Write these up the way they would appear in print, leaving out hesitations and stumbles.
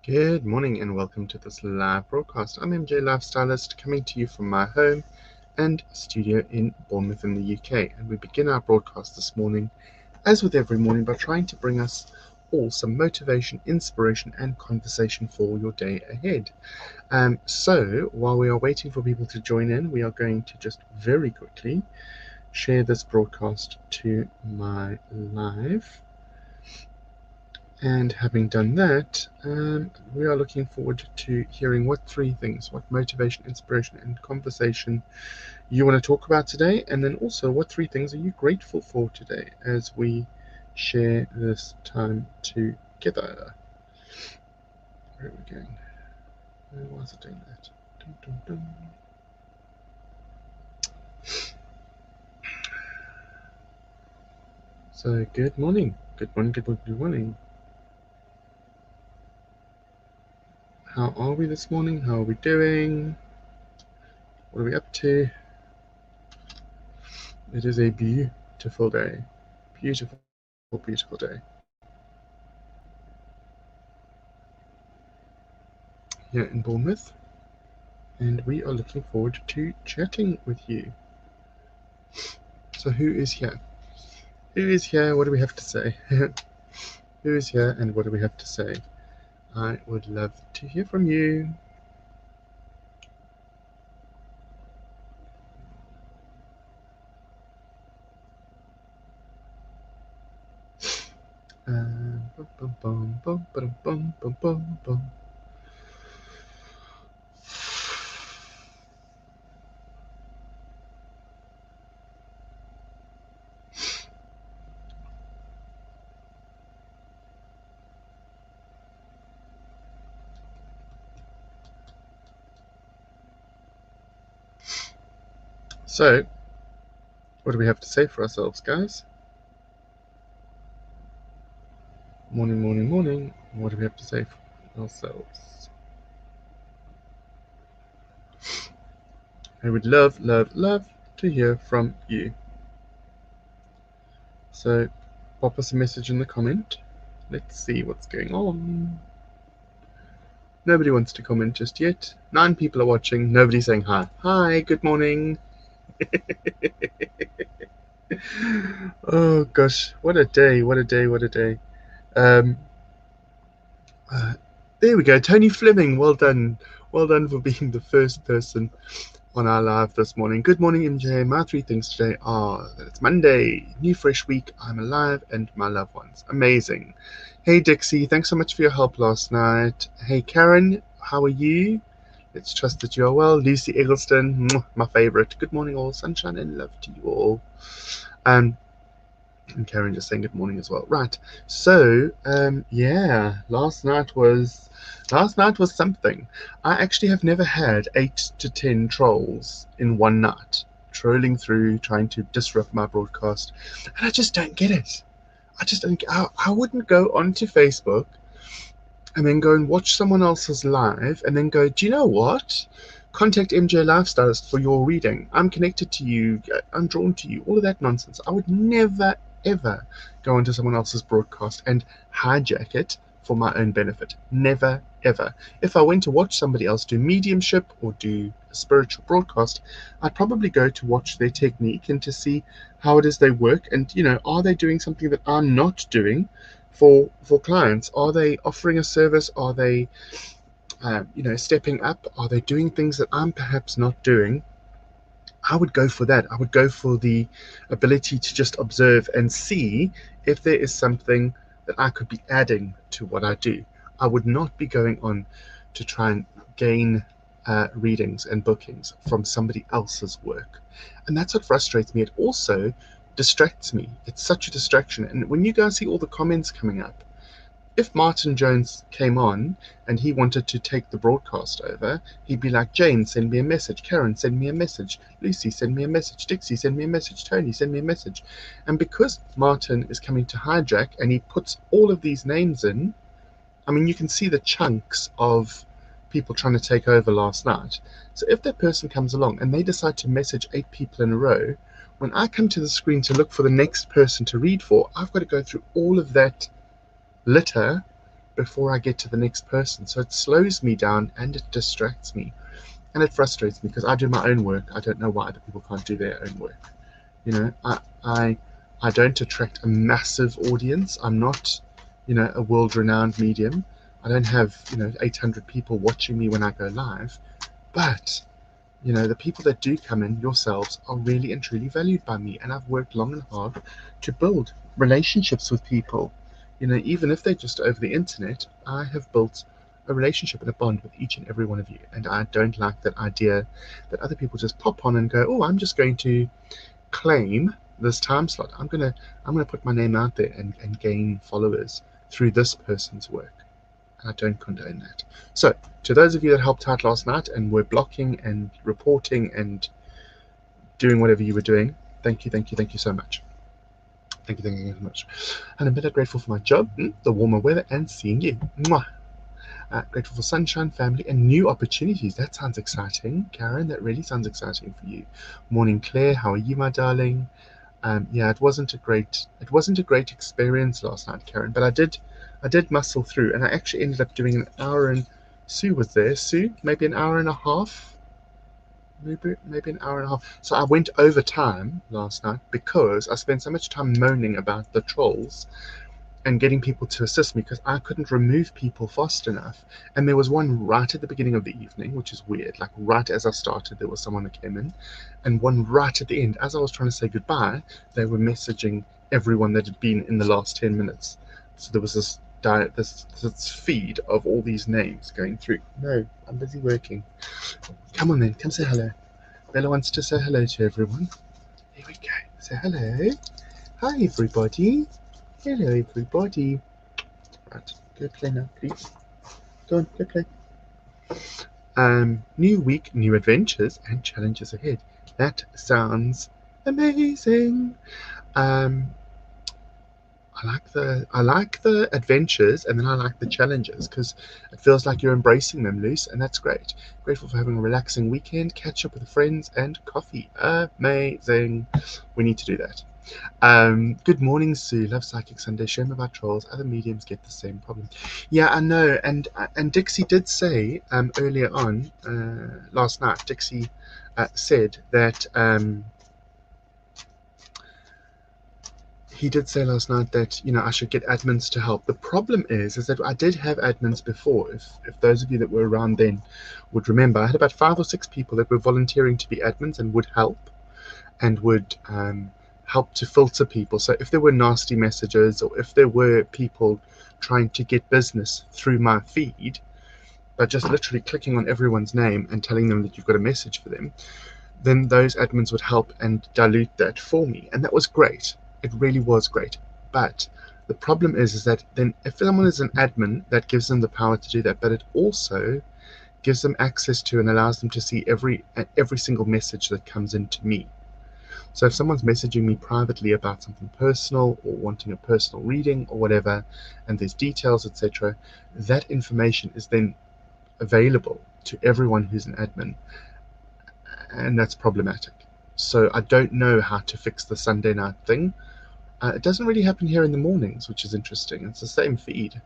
Good morning and welcome to this live broadcast. I'm MJ Lifestylist coming to you from my home and studio in Bournemouth in the UK. And we begin our broadcast this morning, as with every morning, by trying to bring us all some motivation, inspiration, and conversation for your day ahead. So while we are waiting for people to join in, we are going to just very quickly share this broadcast to my live. And having done that, we are looking forward to hearing what three things, what motivation, inspiration, and conversation you want to talk about today, and then also what three things are you grateful for today as we share this time together. Where are we going? Why is it doing that? Dun, dun, dun. So, good morning. Good morning, good morning, good morning. How are we this morning? How are we doing? What are we up to? It is a beautiful day. Beautiful, beautiful day. Here in Bournemouth. And we are looking forward to chatting with you. So who is here? Who is here? What do we have to say? Who is here and what do we have to say? I would love to hear from you. Bum, bum, bum, bum, bum, bum, bum, bum, bum. So, what do we have to say for ourselves, guys? Morning, morning, morning. What do we have to say for ourselves? I would love, love, love to hear from you. So, pop us a message in the comment. Let's see what's going on. Nobody wants to comment just yet. 9 people are watching. Nobody's saying hi. Hi, good morning. Oh gosh, what a day, what a day, what a day. Um, there we go. Tony Fleming, well done. Well done for being the first person on our live this morning. Good morning, MJ. My 3 things today are that it's Monday, new fresh week, I'm alive, and my loved ones. Amazing. Hey, Dixie, thanks so much for your help last night. Hey, Karen, how are you? Let's trust that you are well. Lucy Eggleston, my favorite. Good morning, all. Sunshine and love to you all. And Karen just saying good morning as well. Right. So, yeah, last night was something. I actually have never had 8 to 10 trolls in one night trolling through, trying to disrupt my broadcast, and I just don't get it. I just don't. I wouldn't go onto Facebook and then go and watch someone else's live and then go, do you know what? Contact MJ Lifestylist for your reading. I'm connected to you. I'm drawn to you. All of that nonsense. I would never, ever go into someone else's broadcast and hijack it for my own benefit. Never, ever. If I went to watch somebody else do mediumship or do a spiritual broadcast, I'd probably go to watch their technique and to see how it is they work. And, are they doing something that I'm not doing for clients? Are they offering a service? Are they stepping up? Are they doing things that I'm perhaps not doing? I would go for that. I would go for the ability to just observe and see if there is something that I could be adding to what I do. I would not be going on to try and gain readings and bookings from somebody else's work. And that's what frustrates me. It also distracts me. It's such a distraction. And when you guys see all the comments coming up, if Martin Jones came on and he wanted to take the broadcast over, he'd be like, Jane, send me a message. Karen, send me a message. Lucy, send me a message. Dixie, send me a message. Tony, send me a message. And because Martin is coming to hijack and he puts all of these names in, I mean, you can see the chunks of people trying to take over last night. So if that person comes along and they decide to message 8 people in a row, when I come to the screen to look for the next person to read for, I've got to go through all of that litter before I get to the next person. So it slows me down and it distracts me. And it frustrates me because I do my own work. I don't know why other people can't do their own work. I don't attract a massive audience. I'm not, a world-renowned medium. I don't have, 800 people watching me when I go live. But, the people that do come in, yourselves, are really and truly valued by me. And I've worked long and hard to build relationships with people. Even if they're just over the internet, I have built a relationship and a bond with each and every one of you. And I don't like that idea that other people just pop on and go, oh, I'm just going to claim this time slot. I'm gonna put my name out there and gain followers through this person's work. And I don't condone that. So to those of you that helped out last night and were blocking and reporting and doing whatever you were doing, thank you so much. Thank you so much. And I'm better grateful for my job, the warmer weather, and seeing you. Mwah. Grateful for sunshine, family, and new opportunities. That sounds exciting, Karen. That really sounds exciting for you. Morning, Claire. How are you, my darling? Yeah, it wasn't a great experience last night, Karen. But I did muscle through, and I actually ended up doing an hour. And Sue was there. Sue, maybe an hour and a half. Maybe an hour and a half. So I went over time last night because I spent so much time moaning about the trolls and getting people to assist me because I couldn't remove people fast enough. And there was one right at the beginning of the evening, which is weird. Like right as I started, there was someone that came in, and one right at the end, as I was trying to say goodbye, they were messaging everyone that had been in the last 10 minutes. So there was this feed of all these names going through. No, I'm busy working. Come on then, come say hello. Bella wants to say hello to everyone. Here we go. Say hello. Hi, everybody. Hello, everybody. Right, go play now, please. Go on, go play. New week, new adventures and challenges ahead. That sounds amazing. I like the adventures, and then I like the challenges because it feels like you're embracing them, Luce, and that's great. Grateful for having a relaxing weekend, catch up with friends, and coffee. Amazing. We need to do that. Good morning, Sue. Love Psychic Sunday. Shame about trolls. Other mediums get the same problem. Yeah, I know. And Dixie did say earlier on last night. Dixie said that he did say last night that I should get admins to help. The problem is that I did have admins before. If those of you that were around then would remember, I had about 5 or 6 people that were volunteering to be admins and would help and would help to filter people. So if there were nasty messages or if there were people trying to get business through my feed by just literally clicking on everyone's name and telling them that you've got a message for them, then those admins would help and dilute that for me. And that was great. It really was great. But the problem is that then if someone is an admin, that gives them the power to do that, but it also gives them access to and allows them to see every single message that comes into me. So if someone's messaging me privately about something personal or wanting a personal reading or whatever, and there's details, etc., that information is then available to everyone who's an admin, and that's problematic. So I don't know how to fix the Sunday night thing. It doesn't really happen here in the mornings, which is interesting. It's the same feed.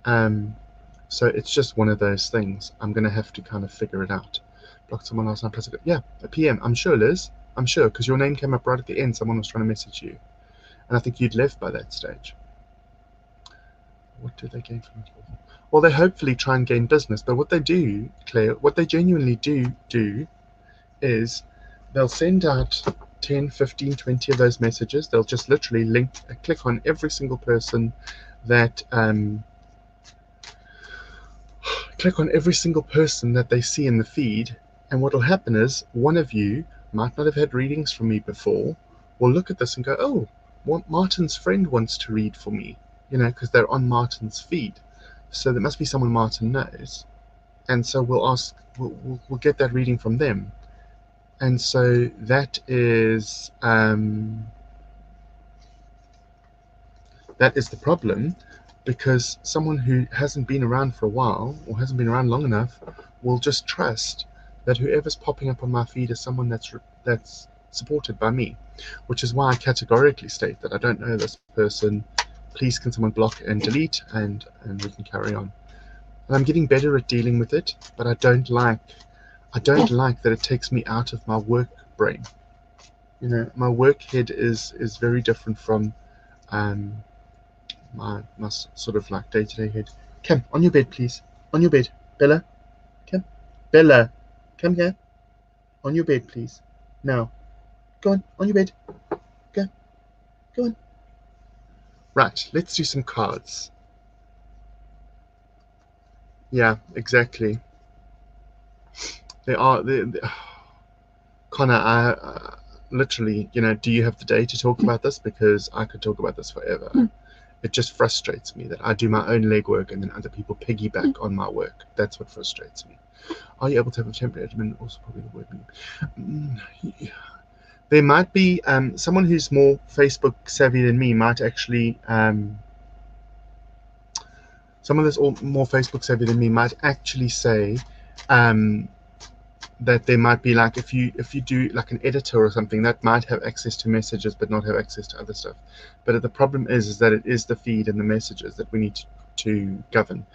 So it's just one of those things. I'm going to have to kind of figure it out. Blocked someone last night. Plus yeah, a PM. I'm sure, Liz. I'm sure, because your name came up right at the end. Someone was trying to message you. And I think you'd left by that stage. What do they gain from it? Well, they hopefully try and gain business. But what they do, Claire, what they genuinely do is they'll send out 10, 15, 20 of those messages. They'll just literally click on every single person that they see in the feed, and what will happen is one of you might not have had readings from me before will look at this and go, oh, Martin's friend wants to read for me, because they're on Martin's feed, so there must be someone Martin knows, and so we'll get that reading from them. And so that is the problem, because someone who hasn't been around for a while or hasn't been around long enough will just trust that whoever's popping up on my feed is someone that's supported by me, which is why I categorically state that I don't know this person, please can someone block and delete, and we can carry on. And I'm getting better at dealing with it, but I don't like that it takes me out of my work brain. You know, my work head is very different from my sort of like day-to-day head. Come on your bed, please. On your bed, Bella. Come, Bella. Come here. On your bed, please. Now, go on your bed. Go on. Right, let's do some cards. Yeah, exactly. Connor, I literally, you know, do you have the day to talk about this? Because I could talk about this forever. It just frustrates me that I do my own legwork and then other people piggyback on my work. That's what frustrates me. Are you able to have a temporary admin? Also, probably the word. There might be someone who's more Facebook savvy than me might actually someone that's more Facebook savvy than me might actually say that there might be, like, if you do like an editor or something, that might have access to messages but not have access to other stuff. But the problem is that it is the feed and the messages that we need to govern.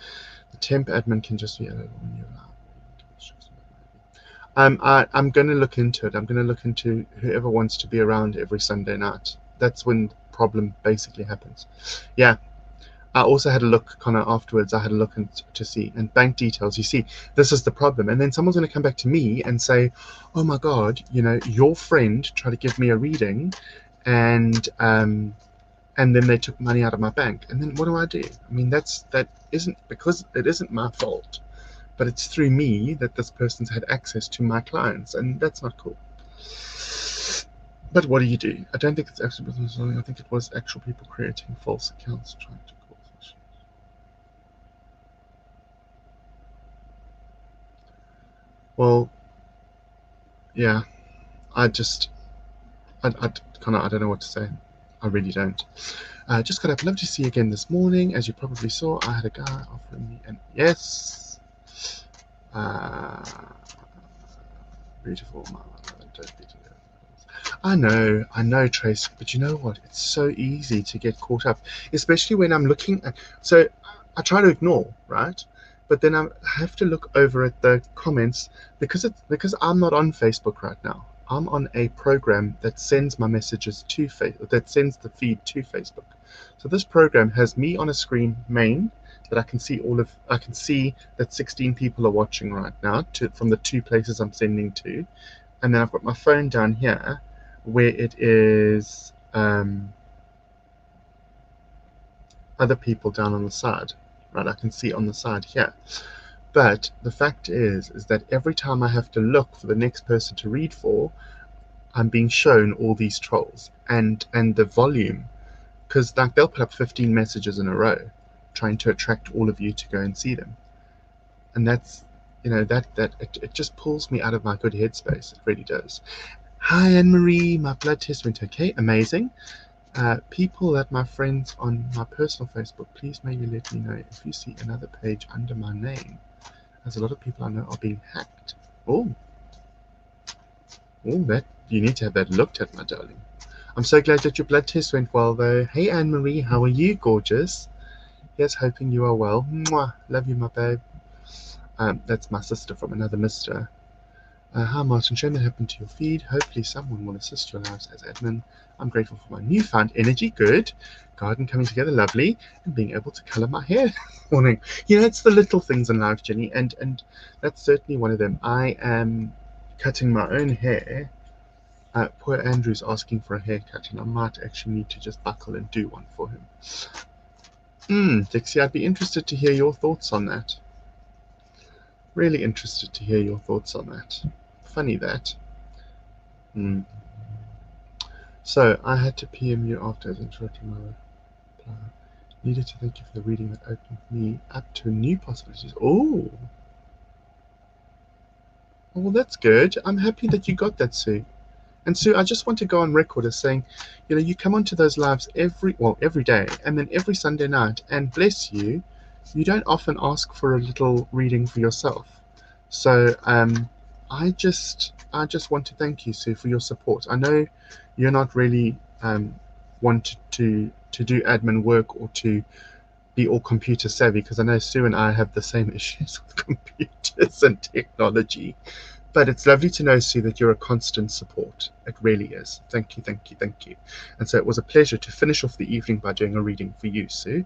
The temp admin can just be when you allow. I'm going to look into it. I'm going to look into whoever wants to be around every Sunday night. That's when the problem basically happens. Yeah. I also had a look kind of afterwards. I had a look to see, and bank details. You see, this is the problem. And then someone's going to come back to me and say, "Oh my God, you know, your friend tried to give me a reading, and then they took money out of my bank." And then what do I do? I mean, that isn't, because it isn't my fault, but it's through me that this person's had access to my clients, and that's not cool. But what do you do? I don't think it's actual business. I think it was actual people creating false accounts trying to call. Well, yeah, I don't know what to say. I really don't. Just got up. Love to see you again this morning. As you probably saw, I had a guy offering me an yes. Beautiful. I know, Trace, but you know what? It's so easy to get caught up, especially when I'm looking at. So I try to ignore, right? But then I have to look over at the comments because I'm not on Facebook right now. I'm on a program that sends my messages to that sends the feed to Facebook. So this program has me on a screen main that I can see I can see that 16 people are watching right now from the 2 places I'm sending to, and then I've got my phone down here where it is other people down on the side. Right, I can see on the side here. But the fact is that every time I have to look for the next person to read for, I'm being shown all these trolls and the volume, because like they'll put up 15 messages in a row trying to attract all of you to go and see them. And that's, you know, it just pulls me out of my good headspace. It really does. Hi, Anne-Marie. My blood test went okay. Amazing. People that my friends on my personal Facebook, please maybe let me know if you see another page under my name, as a lot of people I know are being hacked. Oh, that you need to have that looked at, my darling. I'm so glad that your blood test went well, though. Hey, Anne-Marie, how are you, gorgeous? Yes, hoping you are well. Mwah. Love you, my babe. That's my sister from another mister. Hi, Martin. Shame that happened to your feed. Hopefully someone will assist your lives as admin. I'm grateful for my newfound energy. Good. Garden coming together. Lovely. And being able to colour my hair this morning. You know, it's the little things in life, Jenny. And that's certainly one of them. I am cutting my own hair. Poor Andrew's asking for a haircut, and I might actually need to just buckle and do one for him. Dixie, I'd be interested to hear your thoughts on that. Really interested to hear your thoughts on that. Funny that. So I had to PM you after I was interrupting my reply. Needed to thank you for the reading that opened me up to new possibilities. Oh, well, that's good. I'm happy that you got that, Sue. And Sue, I just want to go on record as saying, you know, you come onto those lives every day, and then every Sunday night, and bless you, you don't often ask for a little reading for yourself. So I just want to thank you, Sue, for your support. I know you're not really wanted to do admin work or to be all computer savvy, because I know Sue and I have the same issues with computers and technology. But it's lovely to know, Sue, that you're a constant support. It really is. Thank you, thank you, thank you. And so it was a pleasure to finish off the evening by doing a reading for you, Sue.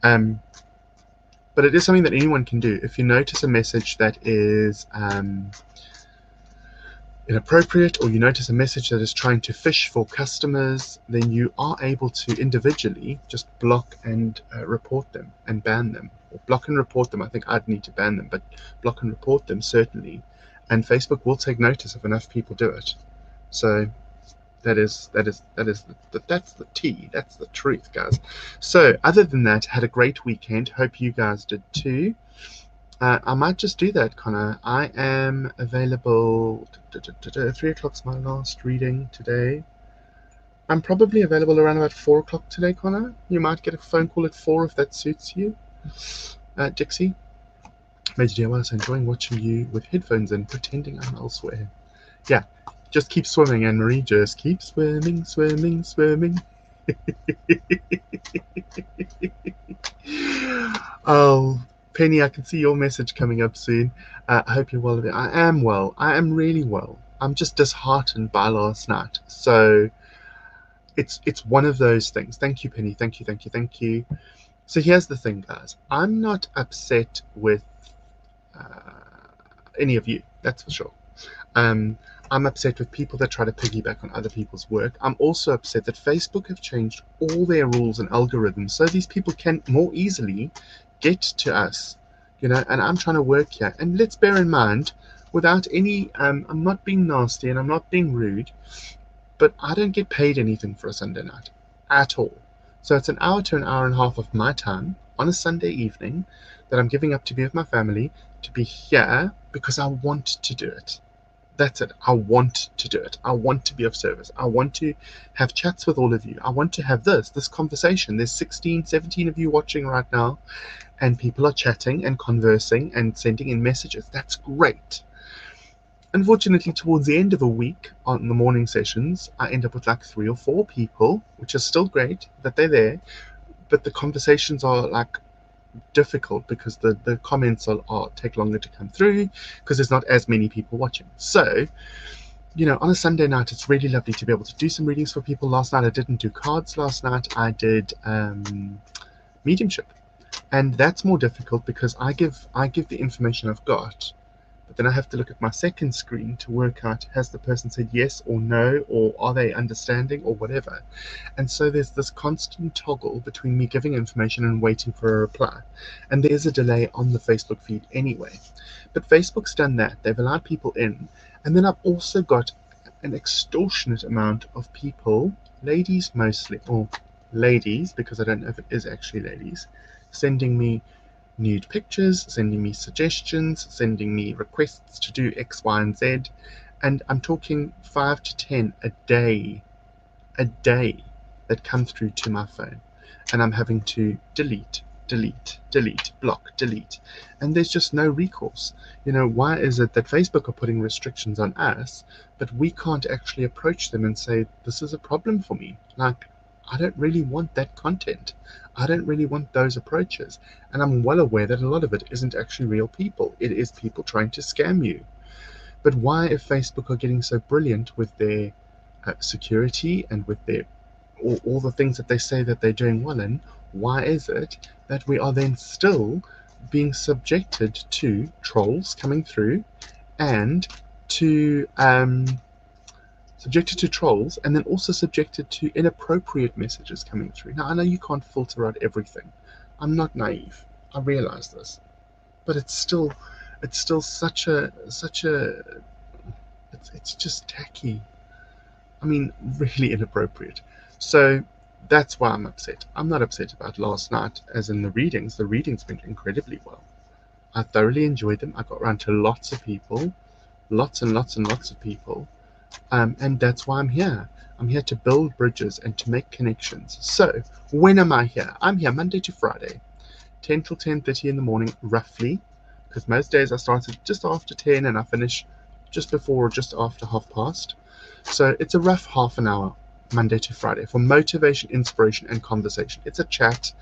But it is something that anyone can do. If you notice a message that is inappropriate, or you notice a message that is trying to fish for customers, then you are able to individually just block and report them and ban them. Or block and report them. I think I'd need to ban them, but block and report them certainly. And Facebook will take notice if enough people do it. So that's the tea. That's the truth, guys. So other than that, had a great weekend. Hope you guys did too. I might just do that, Connor. I am available. 3 o'clock's my last reading today. I'm probably available around about 4 o'clock today, Connor. You might get a phone call at 4 if that suits you. Dixie, Major dear, I was enjoying watching you with headphones in, pretending I'm elsewhere. Yeah, just keep swimming, Anne-Marie. Just keep swimming, swimming, swimming. Oh, Penny, I can see your message coming up soon. I hope you're well. I am well. I am really well. I'm just disheartened by last night. So it's one of those things. Thank you, Penny. Thank you, thank you, thank you. So here's the thing, guys. I'm not upset with any of you, that's for sure. I'm upset with people that try to piggyback on other people's work. I'm also upset that Facebook have changed all their rules and algorithms so these people can more easily get to us, and I'm trying to work here. And let's bear in mind, without any, I'm not being nasty and I'm not being rude, but I don't get paid anything for a Sunday night at all. So it's an hour to an hour and a half of my time on a Sunday evening that I'm giving up to be with my family, to be here because I want to do it. That's it. I want to do it. I want to be of service. I want to have chats with all of you. I want to have this conversation. There's 16, 17 of you watching right now, and people are chatting and conversing and sending in messages. That's great. Unfortunately, towards the end of a week on the morning sessions, I end up with like 3 or 4 people, which is still great that they're there, but the conversations are like difficult because the comments are take longer to come through because there's not as many people watching. So, on a Sunday night, it's really lovely to be able to do some readings for people. Last night I didn't do cards. Last night I did mediumship, and that's more difficult because I give the information I've got, but then I have to look at my second screen to work out, has the person said yes or no, or are they understanding or whatever. And so there's this constant toggle between me giving information and waiting for a reply. And there's a delay on the Facebook feed anyway. But Facebook's done that. They've allowed people in. And then I've also got an extortionate amount of people, ladies mostly, or ladies, because I don't know if it is actually ladies, sending me nude pictures, sending me suggestions, sending me requests to do X, Y, and Z. And I'm talking 5 to 10 a day that come through to my phone. And I'm having to delete, block, delete. And there's just no recourse. Why is it that Facebook are putting restrictions on us, but we can't actually approach them and say, this is a problem for me? Like, I don't really want that content. I don't really want those approaches. And I'm well aware that a lot of it isn't actually real people. It is people trying to scam you. But why, if Facebook are getting so brilliant with their security and with their all the things that they say that they're doing well in, why is it that we are then still being subjected to trolls coming through and to trolls, and then also subjected to inappropriate messages coming through? Now, I know you can't filter out everything. I'm not naive. I realize this. But it's still such a it's just tacky. I mean, really inappropriate. So that's why I'm upset. I'm not upset about last night, as in the readings. The readings went incredibly well. I thoroughly enjoyed them. I got around to lots of people, lots and lots and lots of people. And that's why I'm here. I'm here to build bridges and to make connections. So when am I here? I'm here Monday to Friday, 10 till 10:30 in the morning, roughly, because most days I start at just after 10 and I finish just before or just after 1:30. So it's a rough half an hour Monday to Friday for motivation, inspiration, and conversation. It's a chat.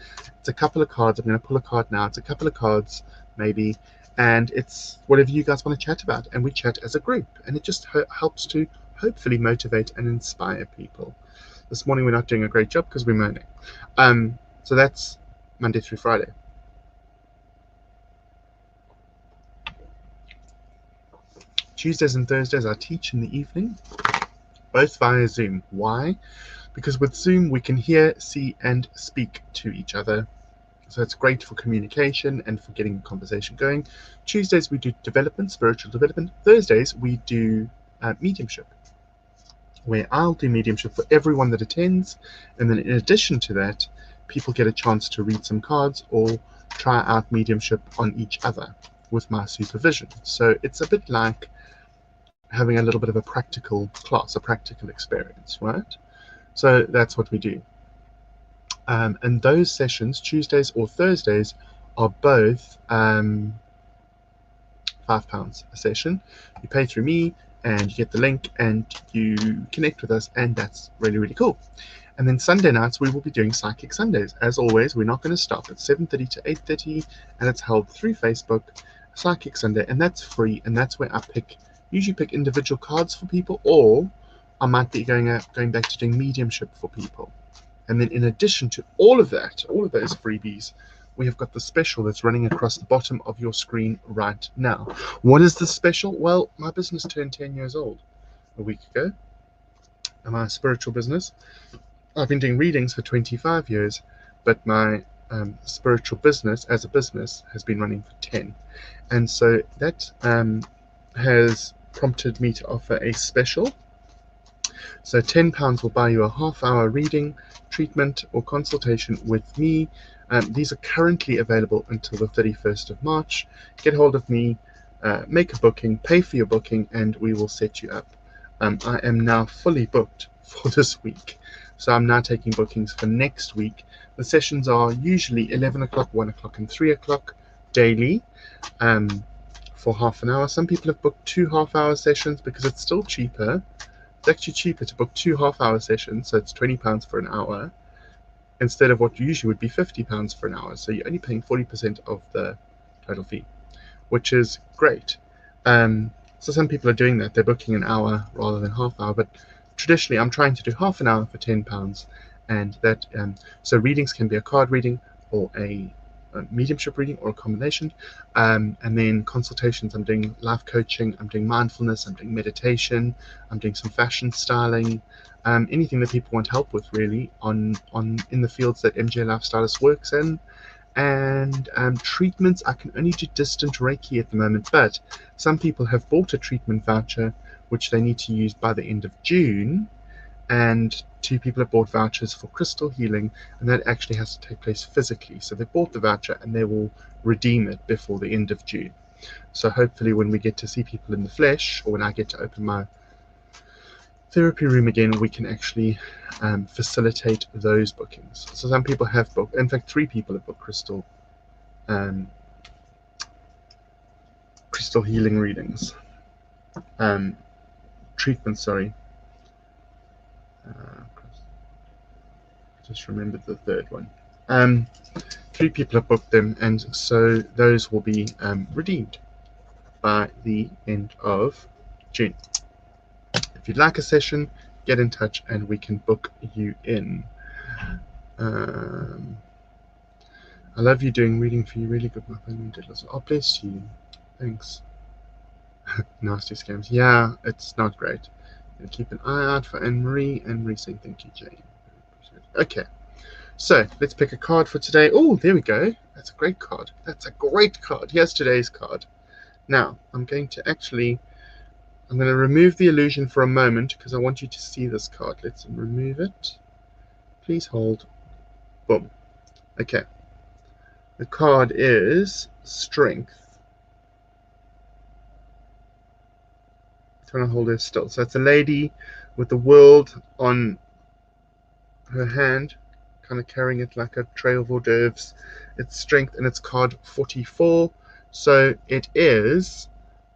It's a couple of cards. I'm going to pull a card now. It's a couple of cards, maybe, and it's whatever you guys want to chat about, and we chat as a group, and it just helps to hopefully motivate and inspire people. This morning we're not doing a great job because we're moaning. So that's Monday through Friday. Tuesdays and Thursdays I teach in the evening, both via Zoom. Why? Because with Zoom we can hear, see, and speak to each other. So it's great for communication and for getting the conversation going. Tuesdays we do development, spiritual development. Thursdays we do mediumship, where I'll do mediumship for everyone that attends. And then in addition to that, people get a chance to read some cards or try out mediumship on each other with my supervision. So it's a bit like having a little bit of a practical class, a practical experience, right? So that's what we do. And those sessions, Tuesdays or Thursdays, are both £5 a session. You pay through me and you get the link and you connect with us, and that's really, really cool. And then Sunday nights we will be doing Psychic Sundays. As always, we're not going to stop. It's 7:30 to 8:30 and it's held through Facebook, Psychic Sunday, and that's free, and that's where I usually pick individual cards for people, or I might be going back to doing mediumship for people. And then in addition to all of that, all of those freebies, we have got the special that's running across the bottom of your screen right now. What is the special? Well, my business turned 10 years old a week ago, and my spiritual business. I've been doing readings for 25 years, but my spiritual business as a business has been running for 10. And so that has prompted me to offer a special. So £10 will buy you a half-hour reading, treatment, or consultation with me. These are currently available until the 31st of March. Get hold of me, make a booking, pay for your booking, and we will set you up. I am now fully booked for this week, so I'm now taking bookings for next week. The sessions are usually 11 o'clock, 1 o'clock, and 3 o'clock daily. For half an hour. Some people have booked 2 half-hour sessions because it's still cheaper. It's actually cheaper to book 2 half-hour sessions, so it's £20 for an hour, instead of what usually would be £50 for an hour. So you're only paying 40% of the total fee, which is great. So some people are doing that. They're booking an hour rather than half-hour, but traditionally I'm trying to do half an hour for £10, and that so readings can be a card reading or a mediumship reading or a combination, and then consultations. I'm doing life coaching, I'm doing mindfulness, I'm doing meditation, I'm doing some fashion styling, anything that people want help with really in the fields that MJ Lifestylist works in. And treatments, I can only do distant Reiki at the moment, but some people have bought a treatment voucher which they need to use by the end of June, and 2 people have bought vouchers for crystal healing, and that actually has to take place physically. So they bought the voucher and they will redeem it before the end of June. So hopefully when we get to see people in the flesh, or when I get to open my therapy room again, we can actually facilitate those bookings. So some people have booked, in fact 3 people have booked crystal healing readings, treatments, sorry. Just remembered the third one. 3 people have booked them, and so those will be redeemed by the end of June. If you'd like a session, get in touch and we can book you in. I love you doing reading for you. Really good, my family did. Oh, bless you. Thanks. Nasty scams. Yeah, it's not great. Keep an eye out for Anne-Marie. Anne-Marie saying thank you, Jane. Okay, so let's pick a card for today. Oh, there we go. That's a great card. That's a great card. Here's today's card. Now, I'm going to remove the illusion for a moment because I want you to see this card. Let's remove it. Please hold. Boom. Okay. The card is Strength. I'm trying to hold her still. So it's a lady with the world on her hand, kind of carrying it like a tray of hors d'oeuvres. It's Strength, and it's card 44. So it is,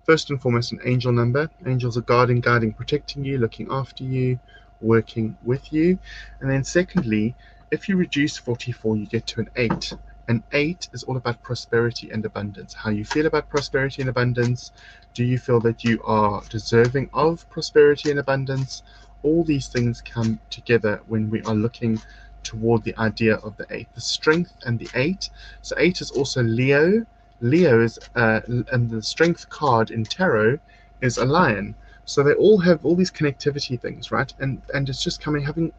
first and foremost, an angel number. Angels are guarding, protecting you, looking after you, working with you. And then secondly, if you reduce 44, you get to an 8. An 8 is all about prosperity and abundance. How you feel about prosperity and abundance. Do you feel that you are deserving of prosperity and abundance? All these things come together when we are looking toward the idea of the 8. The strength and the 8. So 8 is also Leo. Leo is, and the strength card in tarot is a lion. So they all have all these connectivity things, right? And it's just knowing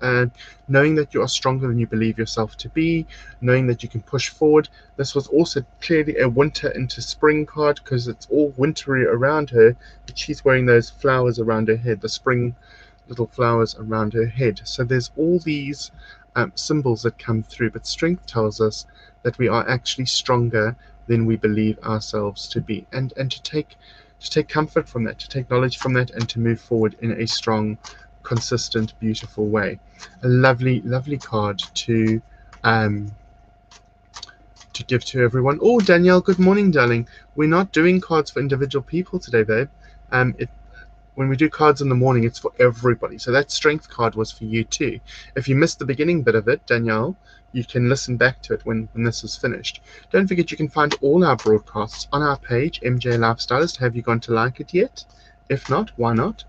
that you are stronger than you believe yourself to be, knowing that you can push forward. This was also clearly a winter into spring card because it's all wintry around her, but she's wearing those flowers around her head, the spring little flowers around her head. So there's all these symbols that come through, but strength tells us that we are actually stronger than we believe ourselves to be, and to take comfort from that, to take knowledge from that, and to move forward in a strong, consistent, beautiful way. A lovely, lovely card to give to everyone. Oh, Danielle, good morning, darling. We're not doing cards for individual people today, babe. When we do cards in the morning, it's for everybody. So that strength card was for you too. If you missed the beginning bit of it, Danielle, you can listen back to it when this is finished. Don't forget you can find all our broadcasts on our page, MJ Lifestylist. Have you gone to like it yet? If not, why not?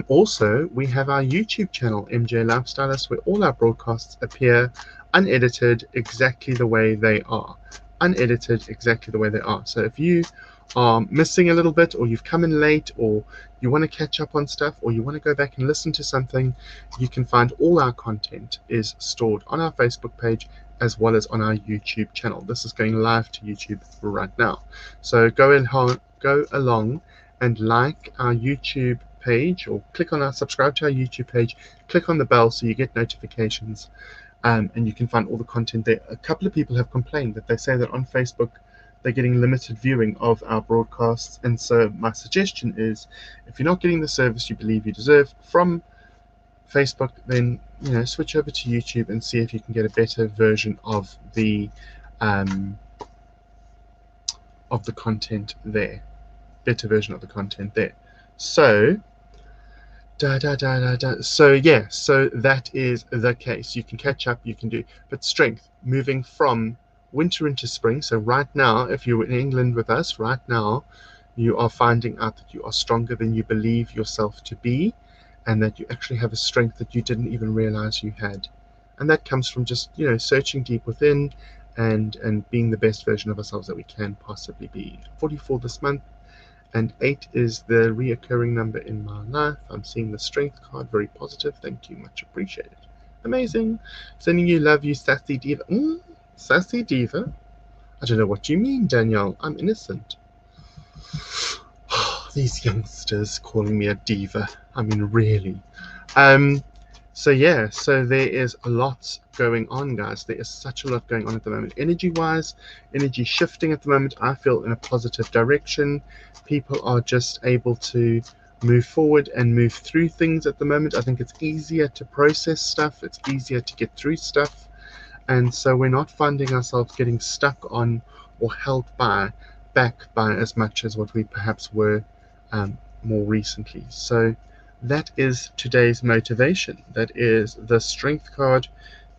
Also, we have our YouTube channel, MJ Lifestylist, where all our broadcasts appear unedited exactly the way they are. Unedited exactly the way they are. So if you are missing a little bit, or you've come in late, or you want to catch up on stuff, or you want to go back and listen to something, you can find all our content is stored on our Facebook page as well as on our YouTube channel. This is going live to YouTube right now. So go along and like our YouTube page, or subscribe to our YouTube page, click on the bell so you get notifications, and you can find all the content there. A couple of people have complained that they say that on Facebook they're getting limited viewing of our broadcasts, and so my suggestion is, if you're not getting the service you believe you deserve from Facebook, then switch over to YouTube and see if you can get a better version of the content there. So so yeah, so that is the case. You can catch up, you can do, but strength moving from winter into spring. So right now, if you're in England with us right now, you are finding out that you are stronger than you believe yourself to be, and that you actually have a strength that you didn't even realize you had. And that comes from just searching deep within and being the best version of ourselves that we can possibly be. 44 this month, and 8 is the reoccurring number in my life. I'm seeing the strength card, very positive. Thank you, much appreciated. Amazing. Sending you love, you sassy diva. Sassy diva? I don't know what you mean, Danielle. I'm innocent. These youngsters calling me a diva. I mean, really. So yeah, so there is a lot going on, guys. There is such a lot going on at the moment. Energy-wise, energy shifting at the moment, I feel, in a positive direction. People are just able to move forward and move through things at the moment. I think it's easier to process stuff. It's easier to get through stuff. And so we're not finding ourselves getting stuck on or held back by as much as what we perhaps were more recently. So that is today's motivation. That is the strength card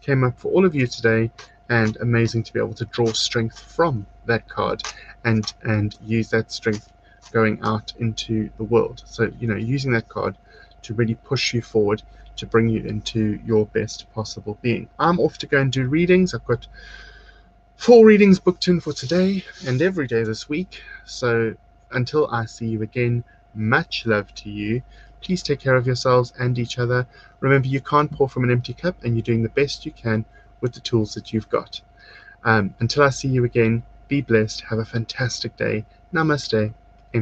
came up for all of you today, and amazing to be able to draw strength from that card and use that strength going out into the world. So using that card to really push you forward, to bring you into your best possible being. I'm off to go and do readings. I've got 4 readings booked in for today and every day this week. So until I see you again, much love to you. Please take care of yourselves and each other. Remember, you can't pour from an empty cup, and you're doing the best you can with the tools that you've got. Until I see you again, be blessed. Have a fantastic day. Namaste.